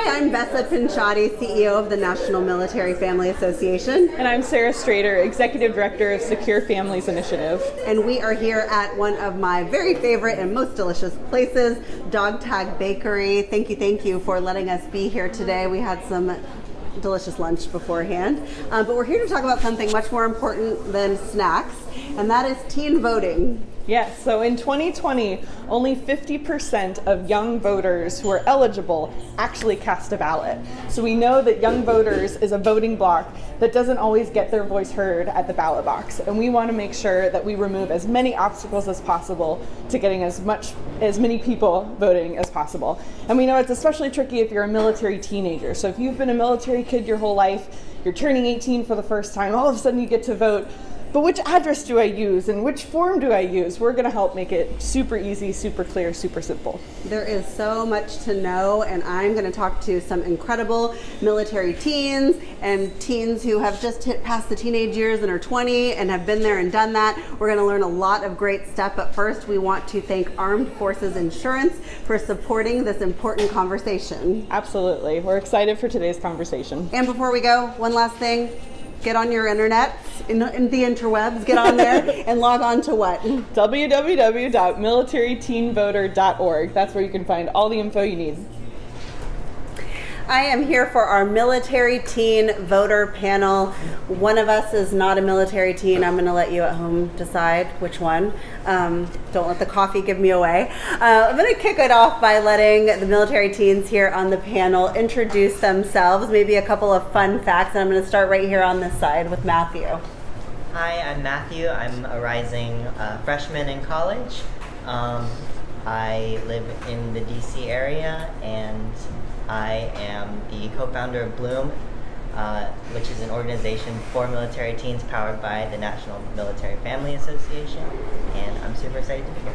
Hi, I'm Bessa Pinchati, CEO of the National Military Family Association. And I'm Sarah Strader, Executive Director of Secure Families Initiative. And we are here at one of my very favorite and most delicious places, Dog Tag Bakery. Thank you for letting us be here today. We had some delicious lunch beforehand. But we're here to talk about something much more important than snacks, and that is teen voting. Yes, so in 2020, only 50% of young voters who are eligible actually cast a ballot. So we know that young voters is a voting bloc that doesn't always get their voice heard at the ballot box. And we want to make sure that we remove as many obstacles as possible to getting as many people voting as possible. And we know it's especially tricky if you're a military teenager. So if you've been a military kid your whole life, you're turning 18 for the first time, all of a sudden you get to vote. But which address do I use and which form do I use? We're going to help make it super easy, super clear, super simple. There is so much to know, and I'm going to talk to some incredible military teens and teens who have just hit past the teenage years and are 20 and have been there and done that. We're going to learn a lot of great stuff, but first we want to thank Armed Forces Insurance for supporting this important conversation. Absolutely. We're excited for today's conversation. And before we go, one last thing. Get on your internet, in the interwebs, get on there and log on to what? www.militaryteenvoter.org. That's where you can find all the info you need. I am here for our military teen voter panel. One of us is not a military teen. I'm going to let you at home decide which one. Don't let the coffee give me away. I'm going to kick it off by letting the military teens here on the panel introduce themselves, maybe a couple of fun facts, and I'm going to start right here on this side with Matthew. Hi, I'm Matthew. I'm a rising freshman in college. I live in the DC area, and I am the co-founder of Bloom, which is an organization for military teens powered by the National Military Family Association, and I'm super excited to be here.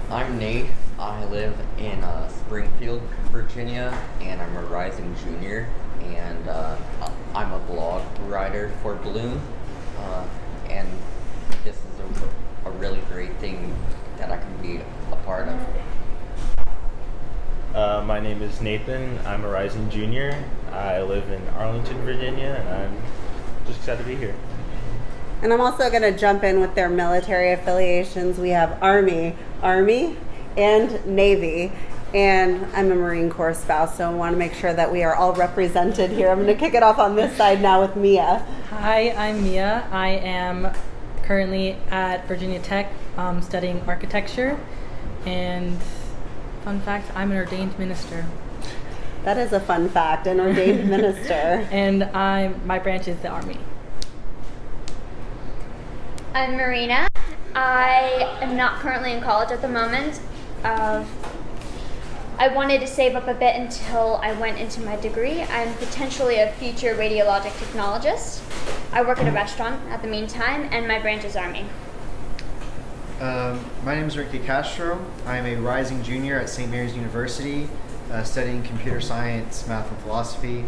I'm Nate. I live in Springfield, Virginia, and I'm a rising junior, and I'm a blog writer for Bloom, and this is a really great thing that I can be a part of. My name is Nathan. I'm a rising junior. I live in Arlington, Virginia, and I'm just excited to be here. And I'm also going to jump in with their military affiliations. We have Army, and Navy. And I'm a Marine Corps spouse, so I want to make sure that we are all represented here. I'm going to kick it off on this side now with Mia. Hi, I'm Mia. I am currently at Virginia Tech studying architecture. And fun fact, I'm an ordained minister. That is a fun fact, an ordained minister. And my branch is the Army. I'm Marina. I am not currently in college at the moment. I wanted to save up a bit until I went into my degree. I'm potentially a future radiologic technologist. I work at a restaurant at the meantime, and my branch is Army. My name is Ricky Castro. I'm a rising junior at St. Mary's University, studying computer science, math, and philosophy.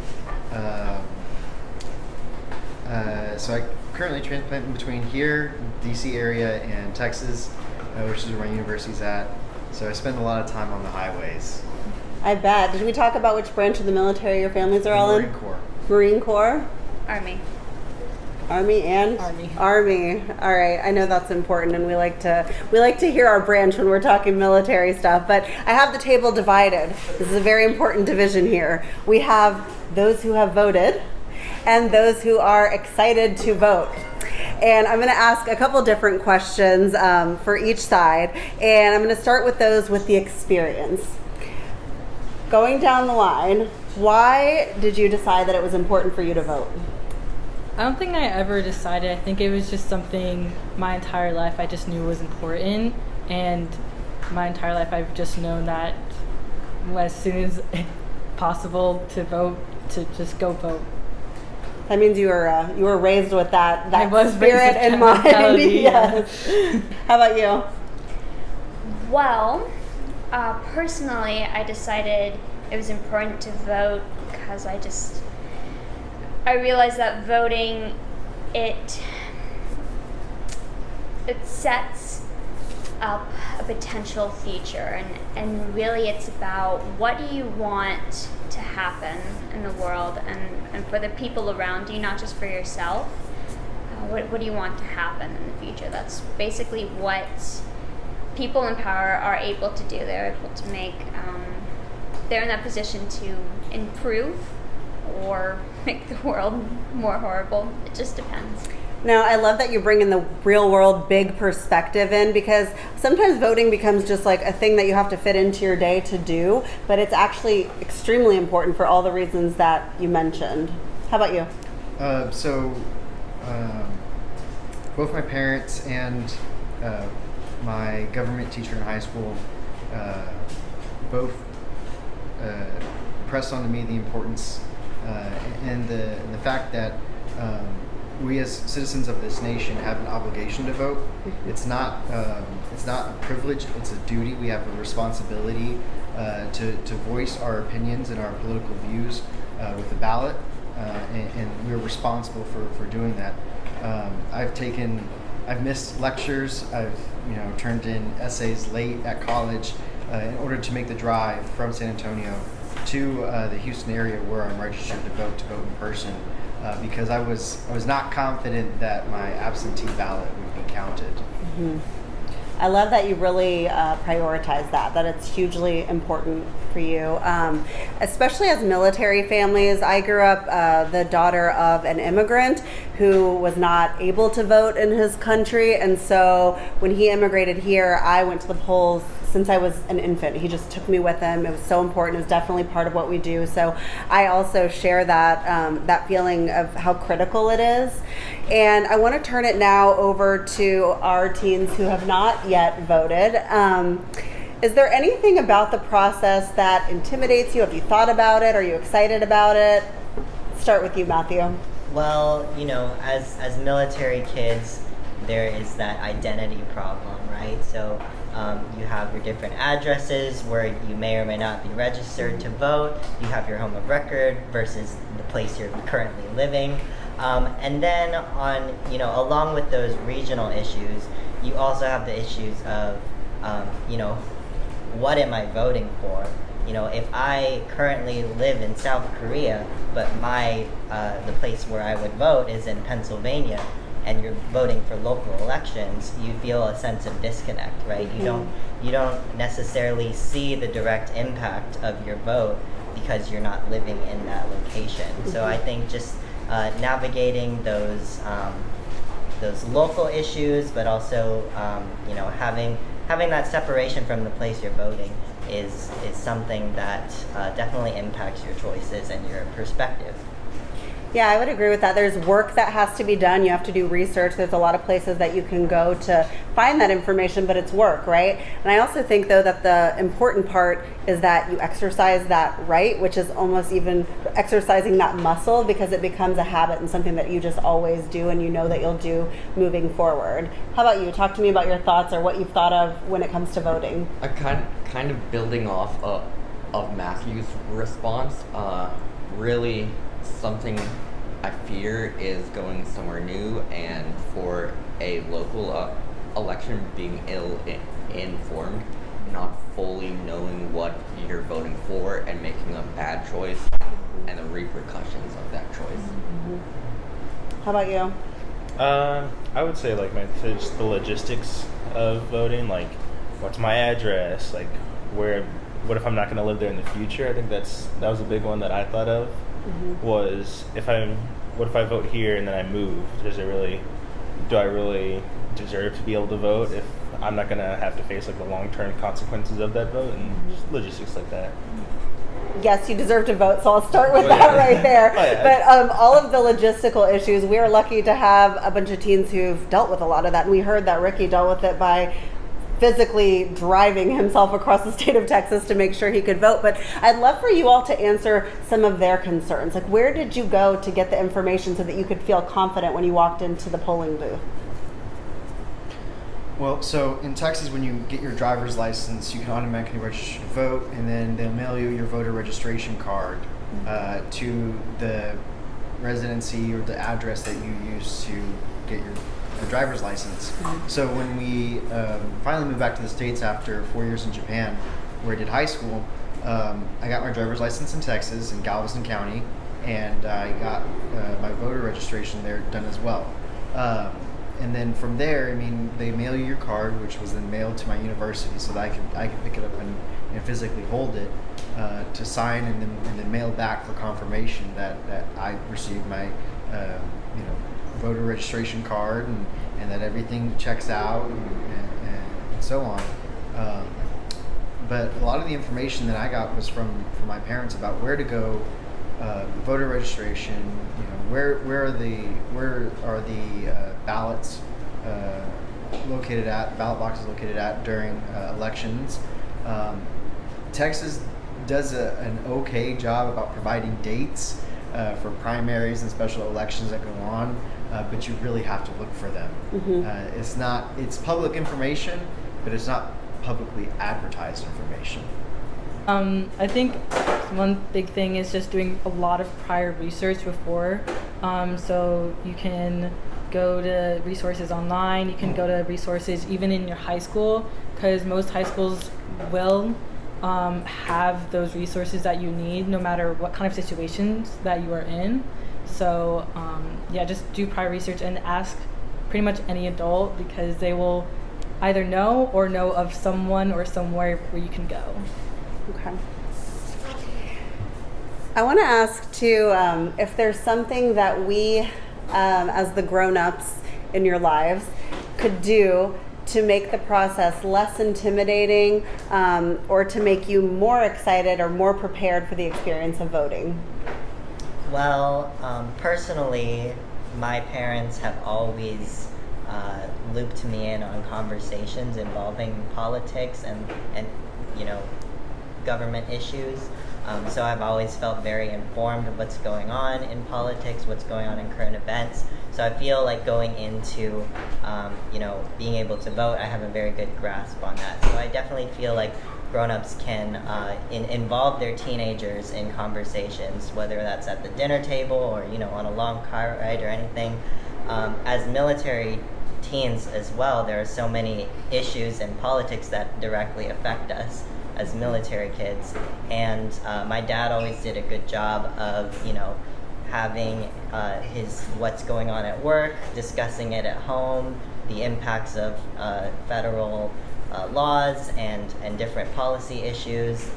So I currently transplant between here, DC area, and Texas, which is where my university's at. So I spend a lot of time on the highways. I bet. Did we talk about which branch of the military your families are all in? Marine Corps. Marine Corps? Army. Army and Army. All right, I know that's important, and we like to hear our branch when we're talking military stuff. But I have the table divided. This is a very important division here. We have those who have voted, and those who are excited to vote. And I'm going to ask a couple different questions for each side, and I'm going to start with those with the experience. Going down the line, why did you decide that it was important for you to vote? I don't think I ever decided. I think it was just something my entire life I just knew was important. And my entire life I've just known that as soon as possible to vote, to just go vote. That means you were raised with that spirit in mind. Yes. How about you? Well, personally, I decided it was important to vote because I realized that voting, it sets up a potential future, and really it's about what do you want to happen in the world and for the people around you, not just for yourself. What do you want to happen in the future? That's basically what people in power are able to do. They're able to make, they're in that position to improve or make the world more horrible. It just depends. Now, I love that you bring in the real world big perspective in, because sometimes voting becomes just like a thing that you have to fit into your day to do, but it's actually extremely important for all the reasons that you mentioned. How about you? Both my parents and my government teacher in high school both pressed onto me the importance and the fact that we as citizens of this nation have an obligation to vote. It's not a privilege, it's a duty. We have a responsibility to voice our opinions and our political views with the ballot, and we're responsible for doing that. I've missed lectures. I've turned in essays late at college in order to make the drive from San Antonio to the Houston area where I'm registered to vote in person, because I was not confident that my absentee ballot would be counted. Mm-hmm. I love that you really prioritize that it's hugely important for you, especially as military families. I grew up the daughter of an immigrant who was not able to vote in his country, and so when he immigrated here, I went to the polls since I was an infant. He just took me with him. It was so important. It was definitely part of what we do. So I also share that that feeling of how critical it is. And I want to turn it now over to our teens who have not yet voted. Is there anything about the process that intimidates you? Have you thought about it? Are you excited about it? Start with you, Matthew. Well, as military kids, there is that identity problem, right? So you have your different addresses where you may or may not be registered to vote. You have your home of record versus the place you're currently living. And then along with those regional issues, you also have the issues of, what am I voting for? If I currently live in South Korea, but the place where I would vote is in Pennsylvania, and you're voting for local elections, you feel a sense of disconnect, right? Mm-hmm. You don't necessarily see the direct impact of your vote because you're not living in that location. Mm-hmm. So I think just navigating those local issues, but also having that separation from the place you're voting is something that definitely impacts your choices and your perspective. Yeah, I would agree with that. There's work that has to be done. You have to do research. There's a lot of places that you can go to find that information, but it's work, right? And I also think, though, that the important part is that you exercise that right, which is almost even exercising that muscle, because it becomes a habit and something that you just always do and you know that you'll do moving forward. How about you? Talk to me about your thoughts or what you've thought of when it comes to voting. I kind of building off of Matthew's response, really something I fear is going somewhere new and for a local election being ill-informed, not fully knowing what you're voting for and making a bad choice and the repercussions of that choice. Mm-hmm. How about you? I would say just the logistics of voting, like what's my address, like what if I'm not going to live there in the future? I think that was a big one that I thought of. Mm-hmm. Was what if I vote here and then I move? Do I really deserve to be able to vote if I'm not gonna have to face the long-term consequences of that vote, and just logistics like that? Yes, you deserve to vote, so I'll start with that right there. But all of the logistical issues, we are lucky to have a bunch of teens who've dealt with a lot of that, and we heard that Ricky dealt with it by physically driving himself across the state of Texas to make sure he could vote. But I'd love for you all to answer some of their concerns. Like, where did you go to get the information so that you could feel confident when you walked into the polling booth? Well, so in Texas, when you get your driver's license, you can automatically register to vote, and then they'll mail you your voter registration card to the residency or the address that you use to get your the driver's license. So when we finally moved back to the States after 4 years in Japan, where I did high school, I got my driver's license in Texas, in Galveston County, and I got my voter registration there done as well. And then from there, I mean, they mail you your card, which was then mailed to my university, so that I could pick it up and physically hold it to sign, and then mail back for confirmation that I received my voter registration card, and that everything checks out, and so on. But a lot of the information that I got was from my parents about where to go, voter registration. Where are the ballots located at, ballot boxes located at during elections. Texas does an okay job about providing dates for primaries and special elections that go on, but you really have to look for them. It's public information, but it's not publicly advertised information. I think one big thing is just doing a lot of prior research before. So you can go to resources online, you can go to resources even in your high school, because most high schools will have those resources that you need no matter what kind of situations that you are in. So just do prior research and ask pretty much any adult, because they will either know or know of someone or somewhere where you can go. Okay. I want to ask too, if there's something that we, as the grown-ups in your lives, could do to make the process less intimidating, or to make you more excited or more prepared for the experience of voting. Well, personally, my parents have always looped me in on conversations involving politics and government issues. So I've always felt very informed of what's going on in politics, what's going on in current events. So I feel like going into, being able to vote, I have a very good grasp on that. So I definitely feel like grown-ups can involve their teenagers in conversations, whether that's at the dinner table or, on a long car ride or anything. As military teens as well, there are so many issues in politics that directly affect us as military kids, and my dad always did a good job of having his what's going on at work, discussing it at home, the impacts of federal laws and different policy issues,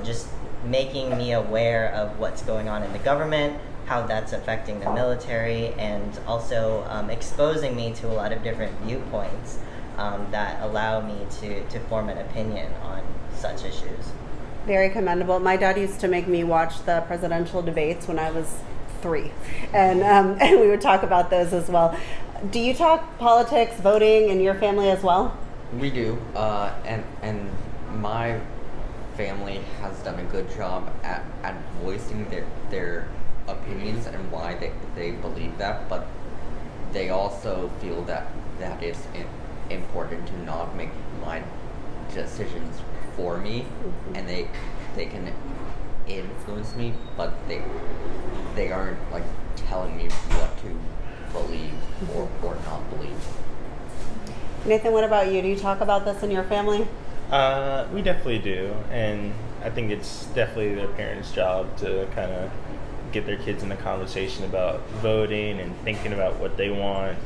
just making me aware of what's going on in the government, how that's affecting the military, and also exposing me to a lot of different viewpoints that allow me to form an opinion on such issues. Very commendable. My dad used to make me watch the presidential debates when I was 3, and we would talk about those as well. Do you talk politics, voting in your family as well? We do, and my family has done a good job at voicing their opinions and why they believe that, but they also feel that it's important to not make my decisions for me, and they can influence me, but they aren't like telling me what to believe or not believe. Nathan, what about you? Do you talk about this in your family? We definitely do, and I think it's definitely their parents' job to kind of get their kids in a conversation about voting and thinking about what they want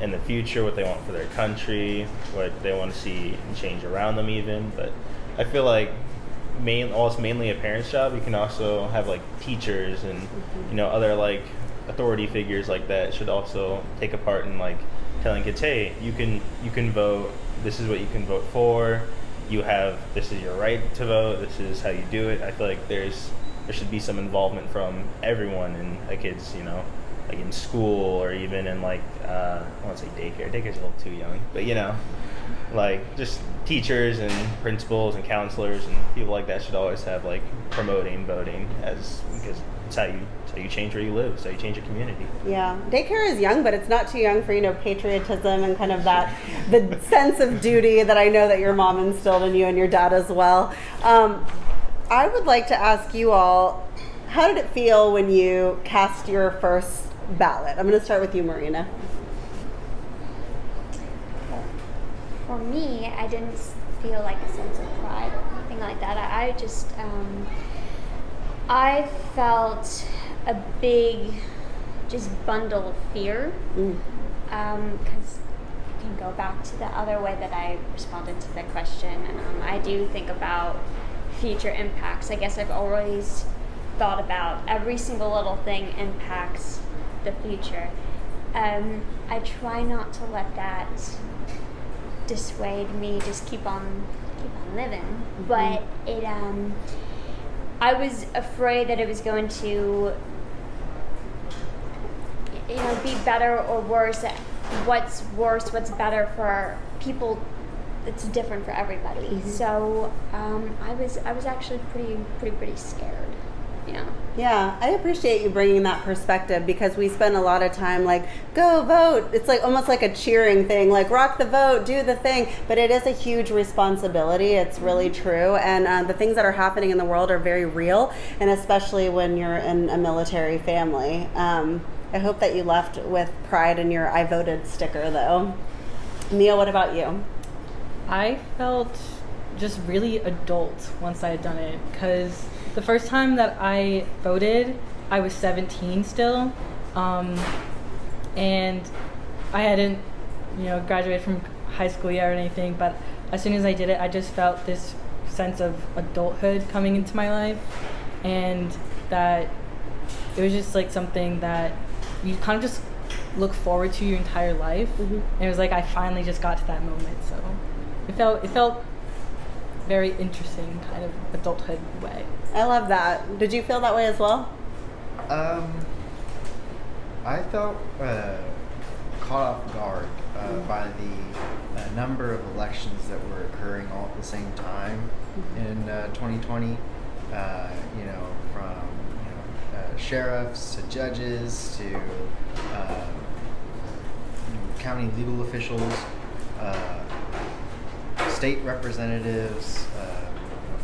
in the future, what they want for their country, what they want to see and change around them even. But I feel like it's mainly a parent's job. You can also have like teachers and other like authority figures like that should also take a part in like telling kids, hey, you can vote, this is what you can vote for, this is your right to vote, this is how you do it. I feel like there should be some involvement from everyone in a kid's, like in school or even in like, I want to say daycare. Daycare's a little too young, but like just teachers and principals and counselors and people like that should always have like promoting voting because it's how you change where you live, it's how you change your community. Yeah, daycare is young, but it's not too young for patriotism and kind of the sense of duty that I know that your mom instilled in you and your dad as well. I would like to ask you all, how did it feel when you cast your first ballot? I'm going to start with you, Marina. for me, I didn't feel like a sense of pride or anything like that. I just, I felt a big, just bundle of fear. Because you can go back to the other way that I responded to the question. I do think about future impacts. I guess I've always thought about every single little thing impacts the future. I try not to let that dissuade me, just keep on living. But it I was afraid that it was going to be better or worse. What's worse, what's better for people, it's different for everybody. So I was actually pretty scared. Yeah, I appreciate you bringing that perspective, because we spend a lot of time like, go vote. It's like almost like a cheering thing, like rock the vote, do the thing. But it is a huge responsibility. It's really true. And the things that are happening in the world are very real, and especially when you're in a military family. I hope that you left with pride in your I voted sticker, though. Mia, what about you? I felt just really adult once I had done it, because the first time that I voted, I was 17 still, and I hadn't, graduated from high school yet or anything, but as soon as I did it, I just felt this sense of adulthood coming into my life, and that it was just like something that you kind of just look forward to your entire life. And it was like I finally just got to that moment, so it felt very interesting, kind of adulthood way. I love that. Did you feel that way as well? I felt caught off guard by the number of elections that were occurring all at the same time in 2020. From sheriffs to judges to county legal officials, state representatives,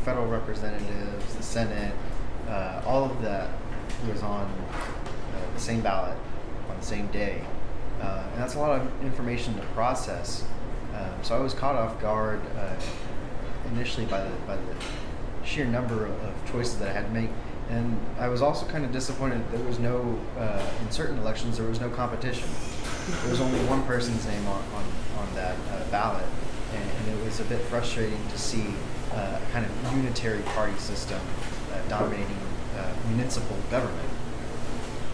federal representatives, the Senate, all of that was on the same ballot on the same day. And that's a lot of information to process. So I was caught off guard initially by the sheer number of choices that I had to make. And I was also kind of disappointed that there was no, in certain elections, there was no competition. There was only one person's name on that ballot. And it was a bit frustrating to see a kind of unitary party system dominating municipal government.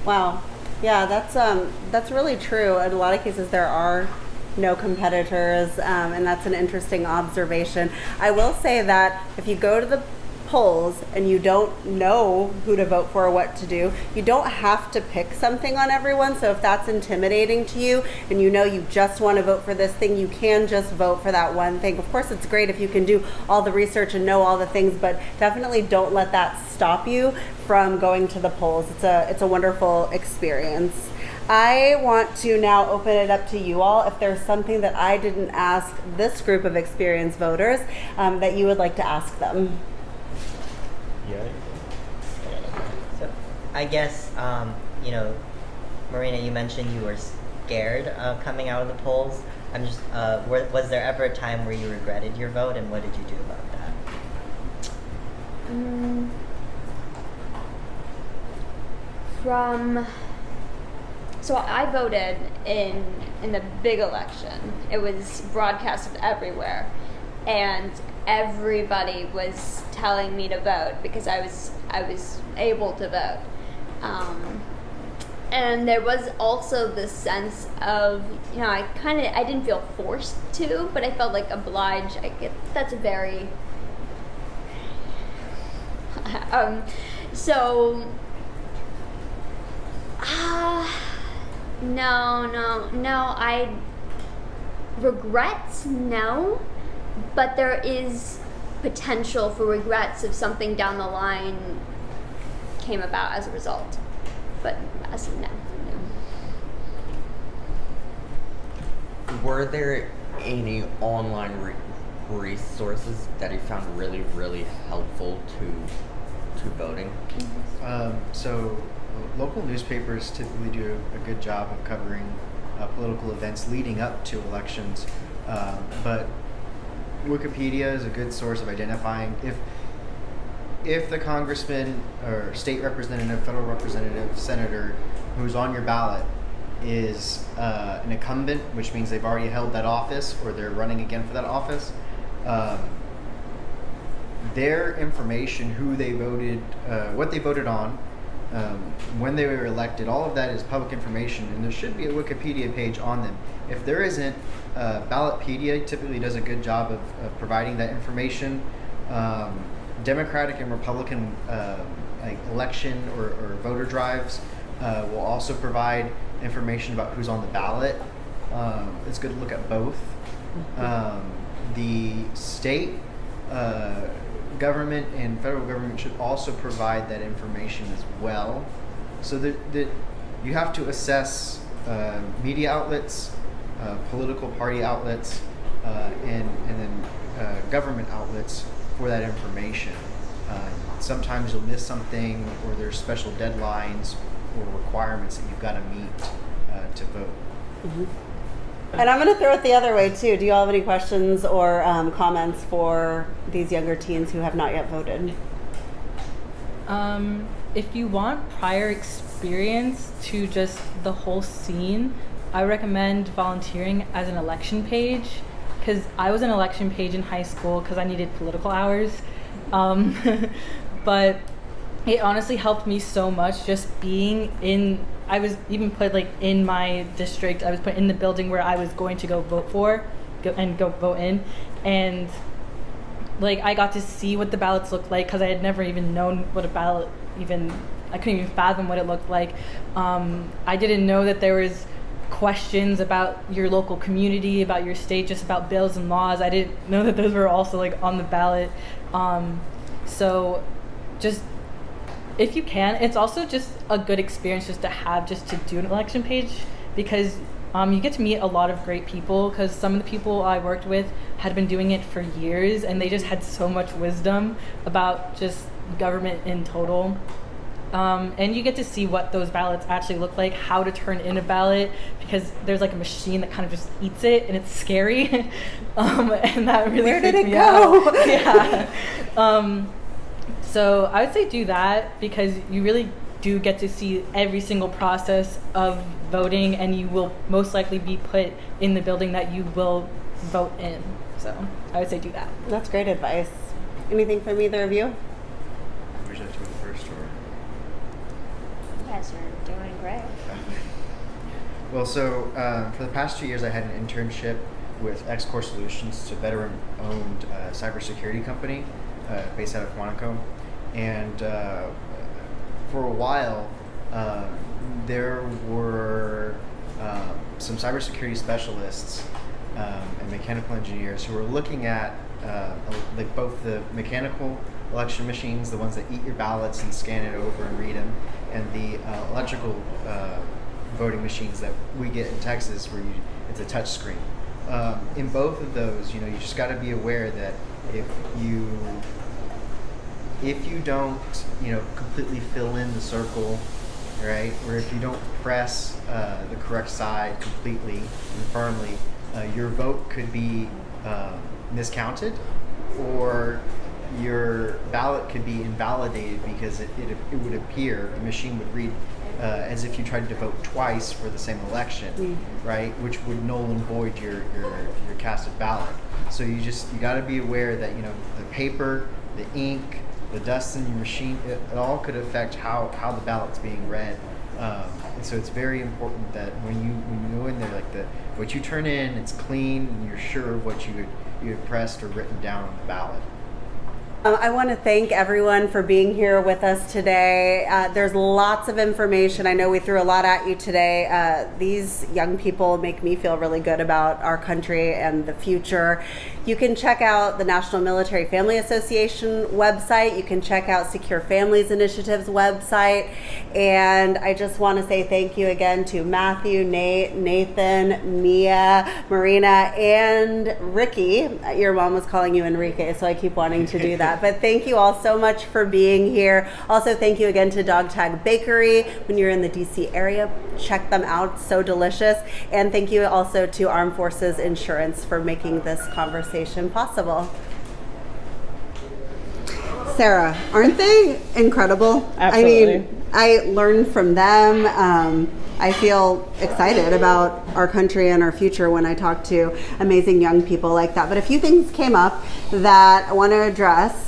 Wow. Yeah, that's really true. In a lot of cases, there are no competitors, and that's an interesting observation. I will say that if you go to the polls and you don't know who to vote for or what to do, you don't have to pick something on everyone. So if that's intimidating to you and you just want to vote for this thing, you can just vote for that one thing. Of course, it's great if you can do all the research and know all the things, but definitely don't let that stop you from going to the polls. It's a wonderful experience. I want to now open it up to you all. If there's something that I didn't ask this group of experienced voters that you would like to ask them. So I guess, Marina, you mentioned you were scared of coming out of the polls. I'm just, was there ever a time where you regretted your vote, and what did you do about that? So I voted in the big election. It was broadcasted everywhere, and everybody was telling me to vote because I was able to vote. And there was also this sense of, I didn't feel forced to, but I felt like obliged. That's a very no, I regrets, no, but there is potential for regrets if something down the line came about as a result. But as no. Were there any online resources that you found really, really helpful to voting? So local newspapers typically do a good job of covering political events leading up to elections. But Wikipedia is a good source of identifying if the congressman or state representative, federal representative, senator who's on your ballot is an incumbent, which means they've already held that office or they're running again for that office. Their information, who they voted, what they voted on, when they were elected, all of that is public information, and there should be a Wikipedia page on them. If there isn't, Ballotpedia typically does a good job of providing that information. Democratic and Republican like election or voter drives will also provide information about who's on the ballot. It's good to look at both. The state government and federal government should also provide that information as well, so that you have to assess media outlets, political party outlets, and then government outlets for that information. Sometimes you'll miss something, or there's special deadlines or requirements that you've got to meet to vote. Mm-hmm. And I'm going to throw it the other way too. Do you all have any questions or comments for these younger teens who have not yet voted? If you want prior experience to just the whole scene, I recommend volunteering as an election page, because I was an election page in high school because I needed political hours. But it honestly helped me so much just being in. I was even put like in my district. I was put in the building where I was going to go vote for, go vote in, and like I got to see what the ballots looked like, because I had never even known what a ballot I couldn't even fathom what it looked like. I didn't know that there was questions about your local community, about your state, just about bills and laws. I didn't know that those were also like on the ballot. So just, if you can, it's also just a good experience just to have, just to do an election page, because you get to meet a lot of great people, because some of the people I worked with had been doing it for years, and they just had so much wisdom about just government in total. And you get to see what those ballots actually look like, how to turn in a ballot, because there's like a machine that kind of just eats it, and it's scary. And that really Where did freaked it me go? out. Yeah. So I would say do that, because you really do get to see every single process of voting, and you will most likely be put in the building that you will vote in. So I would say do that. That's great advice. Anything from either of you? Would you like to go first, or? You guys are doing great. Well, so for the past 2 years, I had an internship with XCore Solutions. It's a veteran-owned cybersecurity company based out of Quantico. And for a while, there were some cybersecurity specialists and mechanical engineers who were looking at like both the mechanical election machines, the ones that eat your ballots and scan it over and read them, and the electrical voting machines that we get in Texas, where it's a touch screen. In both of those, you just got to be aware that if you don't, completely fill in the circle, right, or if you don't press the correct side completely and firmly, your vote could be miscounted, or your ballot could be invalidated, because it would appear, the machine would read as if you tried to vote twice for the same election, right, which would null and void your casted ballot. So you got to be aware that the paper, the ink, the dust in your machine, it all could affect how the ballot's being read. And so it's very important that when you go in there, like what you turn in, it's clean, and you're sure of what you had pressed or written down on the ballot. I want to thank everyone for being here with us today. There's lots of information. I know we threw a lot at you today. These young people make me feel really good about our country and the future. You can check out the National Military Family Association website. You can check out Secure Families Initiative's website. And I just want to say thank you again to Matthew, Nate, Nathan, Mia, Marina, and Ricky. Your mom was calling you Enrique, so I keep wanting to do that. that. But thank you all so much for being here. Also, thank you again to Dog Tag Bakery. When you're in the DC area, check them out. So delicious. And thank you also to Armed Forces Insurance for making this conversation possible. Sarah, aren't they incredible? Absolutely. I mean, I learned from them. I feel excited about our country and our future when I talk to amazing young people like that. But a few things came up that I want to address.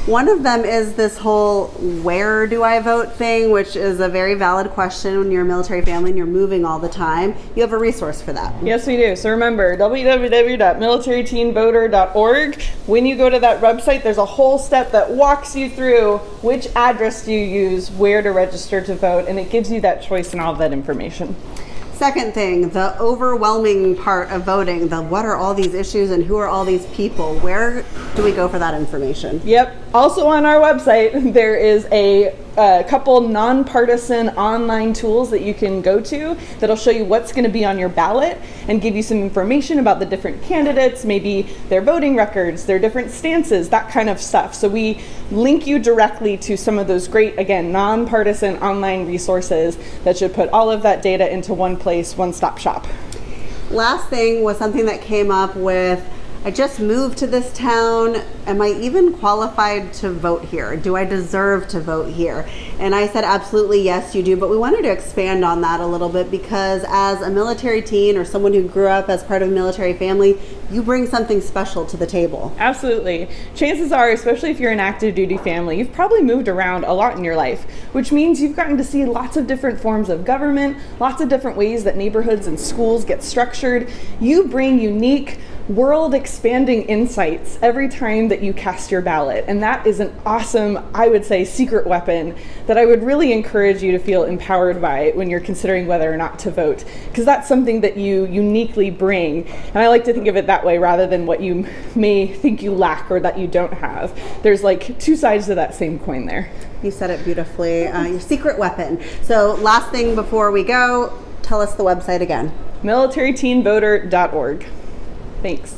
One of them is this whole where do I vote thing, which is a very valid question when you're a military family and you're moving all the time. You have a resource for that. Yes, we do. So remember, www.militaryteenvoter.org. When you go to that website, there's a whole step that walks you through which address do you use, where to register to vote, and it gives you that choice and all of that information. Second thing, the overwhelming part of voting, the what are all these issues and who are all these people? Where do we go for that information? Yep. Also on our website, there is a couple nonpartisan online tools that you can go to that'll show you what's going to be on your ballot and give you some information about the different candidates, maybe their voting records, their different stances, that kind of stuff. So we link you directly to some of those great, again, nonpartisan online resources that should put all of that data into one place, one-stop shop. Last thing was something that came up with, I just moved to this town. Am I even qualified to vote here? Do I deserve to vote here? And I said, absolutely, yes, you do. But we wanted to expand on that a little bit because as a military teen or someone who grew up as part of a military family, you bring something special to the table. Absolutely. Chances are, especially if you're an active duty family, you've probably moved around a lot in your life, which means you've gotten to see lots of different forms of government, lots of different ways that neighborhoods and schools get structured. You bring unique, world-expanding insights every time that you cast your ballot. And that is an awesome, I would say, secret weapon that I would really encourage you to feel empowered by when you're considering whether or not to vote, because that's something that you uniquely bring. And I like to think of it that way rather than what you may think you lack or that you don't have. There's like two sides to that same coin there. You said it beautifully. Your secret weapon. So last thing before we go, tell us the website again. militaryteenvoter.org. Thanks.